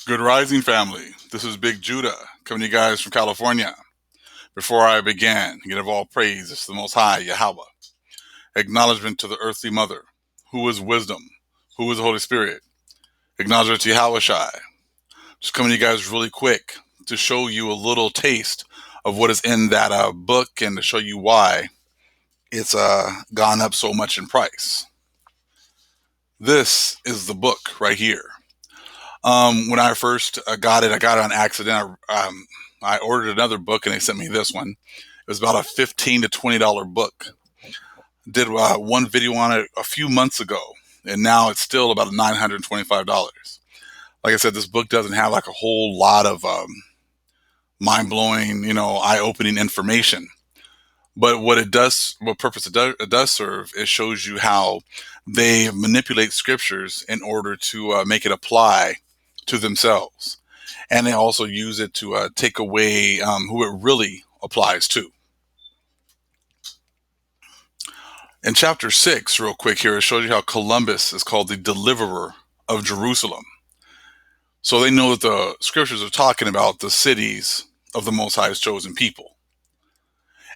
Good rising, family. This is Big Judah coming to you guys from California. Before I begin, give all praise to the Most High, Yahweh. Acknowledgement to the earthly mother, who is wisdom, who is the Holy Spirit. Acknowledgement to Yahweh Shai. Just coming to you guys really quick to show you a little taste of what is in that book and to show you why it's gone up so much in price. This is the book right here. When I first got it on accident. I ordered another book and they sent me this one. It was about a $15 to $20 book. Did one video on it a few months ago, and now it's still about $925. Like I said, this book doesn't have like a whole lot of mind-blowing, eye-opening information. But what purpose it does serve, it shows you how they manipulate scriptures in order to make it apply to themselves. And they also use it to take away who it really applies to. In chapter 6, real quick here, it shows you how Columbus is called the deliverer of Jerusalem. So they know that the scriptures are talking about the cities of the Most High's chosen people.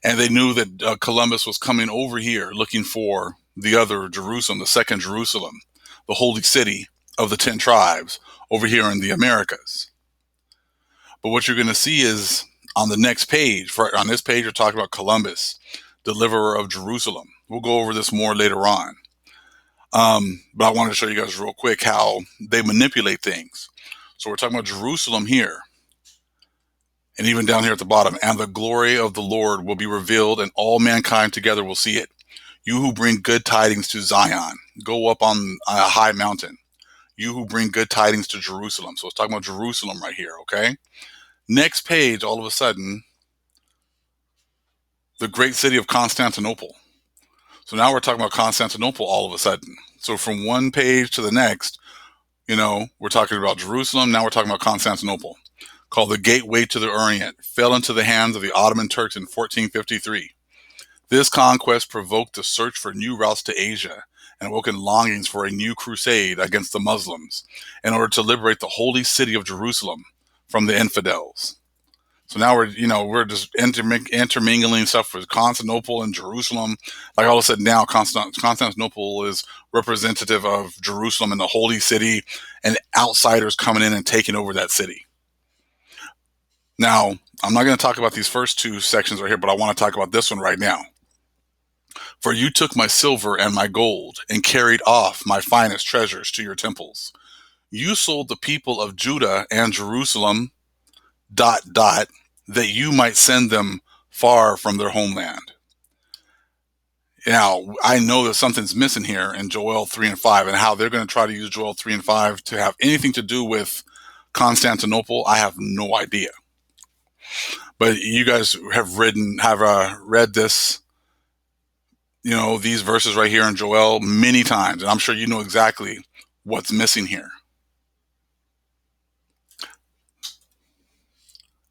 And they knew that Columbus was coming over here looking for the other Jerusalem, the second Jerusalem, the holy city of the 10 tribes over here in the Americas. But what you're going to see is on the next page, on this page, we're talking about Columbus, deliverer of Jerusalem. We'll go over this more later on. But I wanted to show you guys real quick how they manipulate things. So we're talking about Jerusalem here. And even down here at the bottom, and the glory of the Lord will be revealed and all mankind together will see it. You who bring good tidings to Zion, go up on a high mountain. You who bring good tidings to Jerusalem. So it's talking about Jerusalem right here, okay? Next page, all of a sudden, the great city of Constantinople. So now we're talking about Constantinople all of a sudden. So from one page to the next, we're talking about Jerusalem. Now we're talking about Constantinople, called the Gateway to the Orient, fell into the hands of the Ottoman Turks in 1453. This conquest provoked the search for new routes to Asia and awoken longings for a new crusade against the Muslims in order to liberate the holy city of Jerusalem from the infidels. So now we're just intermingling stuff with Constantinople and Jerusalem. Like all of a sudden now Constantinople is representative of Jerusalem and the holy city, and outsiders coming in and taking over that city. Now, I'm not going to talk about these first two sections right here, but I want to talk about this one right now. For you took my silver and my gold and carried off my finest treasures to your temples. You sold the people of Judah and Jerusalem, ... that you might send them far from their homeland. Now, I know that something's missing here in Joel 3 and 5, and how they're going to try to use Joel 3 and 5 to have anything to do with Constantinople, I have no idea. But you guys have read this, these verses right here in Joel many times, and I'm sure you know exactly what's missing here.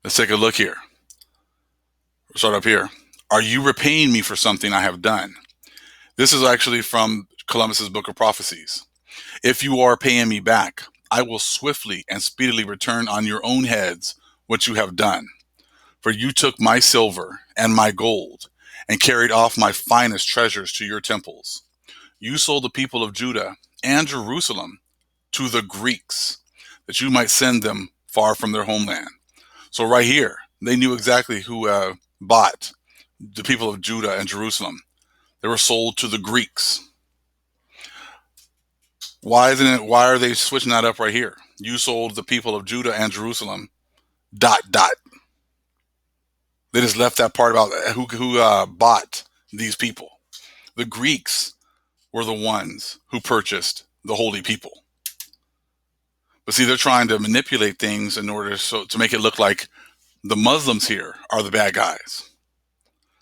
Let's take a look here. We'll start up here. Are you repaying me for something I have done? This is actually from Columbus's Book of Prophecies. If you are paying me back, I will swiftly and speedily return on your own heads what you have done. For you took my silver and my gold and carried off my finest treasures to your temples. You sold the people of Judah and Jerusalem to the Greeks, that you might send them far from their homeland. So right here, they knew exactly who bought the people of Judah and Jerusalem. They were sold to the Greeks. Why are they switching that up right here? You sold the people of Judah and Jerusalem ... They just left that part about who bought these people. The Greeks were the ones who purchased the holy people. But see, they're trying to manipulate things in order to make it look like the Muslims here are the bad guys.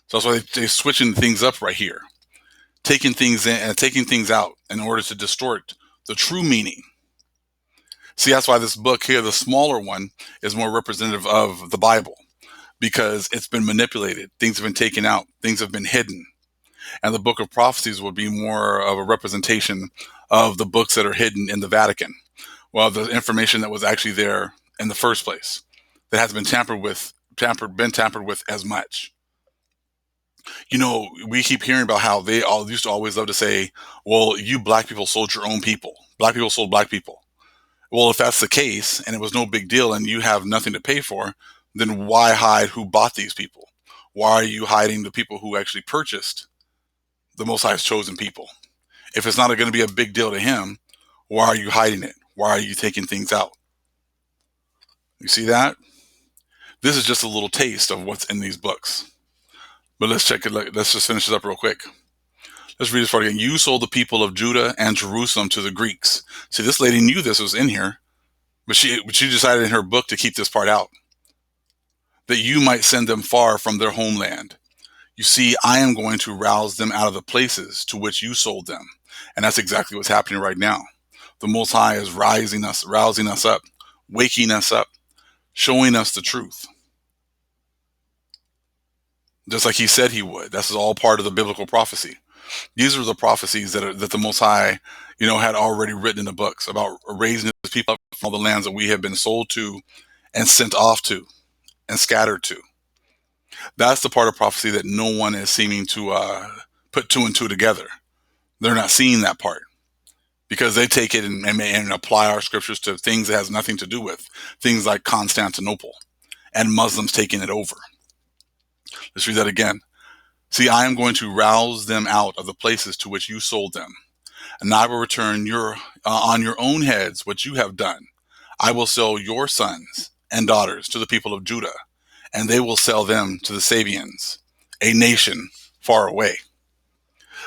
So that's why they're switching things up right here, taking things in and taking things out in order to distort the true meaning. See, that's why this book here, the smaller one, is more representative of the Bible, because it's been manipulated. Things have been taken out. Things have been hidden. And the Book of Prophecies would be more of a representation of the books that are hidden in the Vatican, Well, the information that was actually there in the first place that has been tampered with as much. We keep hearing about how they all used to always love to say, well, you black people sold your own people. Black people sold black people. Well, if that's the case and it was no big deal and you have nothing to pay for, then why hide who bought these people? Why are you hiding the people who actually purchased the Most High's chosen people? If it's not going to be a big deal to him, why are you hiding it? Why are you taking things out? You see that? This is just a little taste of what's in these books. But let's check it. Let's just finish it up real quick. Let's read this part again. You sold the people of Judah and Jerusalem to the Greeks. See, this lady knew this was in here, but she decided in her book to keep this part out. That you might send them far from their homeland. You see, I am going to rouse them out of the places to which you sold them. And that's exactly what's happening right now. The Most High is rousing us up, waking us up, showing us the truth. Just like he said he would. This is all part of the biblical prophecy. These are the prophecies that the Most High, had already written in the books about raising his people up from all the lands that we have been sold to and sent off to and scattered to. That's the part of prophecy that no one is seeming to put two and two together. They're not seeing that part because they take it and apply our scriptures to things that has nothing to do with things like Constantinople and Muslims taking it over. Let's read that again. See, I am going to rouse them out of the places to which you sold them, and I will return on your own heads what you have done. I will sell your sons and daughters to the people of Judah, and they will sell them to the Sabians, a nation far away.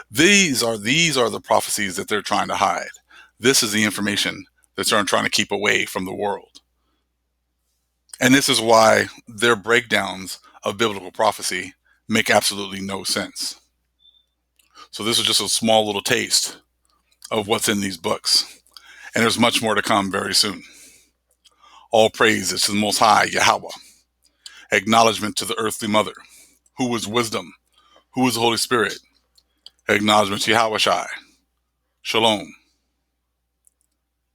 These are the prophecies that they're trying to hide. This is the information that they're trying to keep away from the world. And this is why their breakdowns of biblical prophecy make absolutely no sense. So this is just a small little taste of what's in these books. And there's much more to come very soon. All praise is to the Most High, Yahweh. Acknowledgement to the earthly mother, who is wisdom, who is the Holy Spirit. Acknowledgement to Yahweh Shai. Shalom.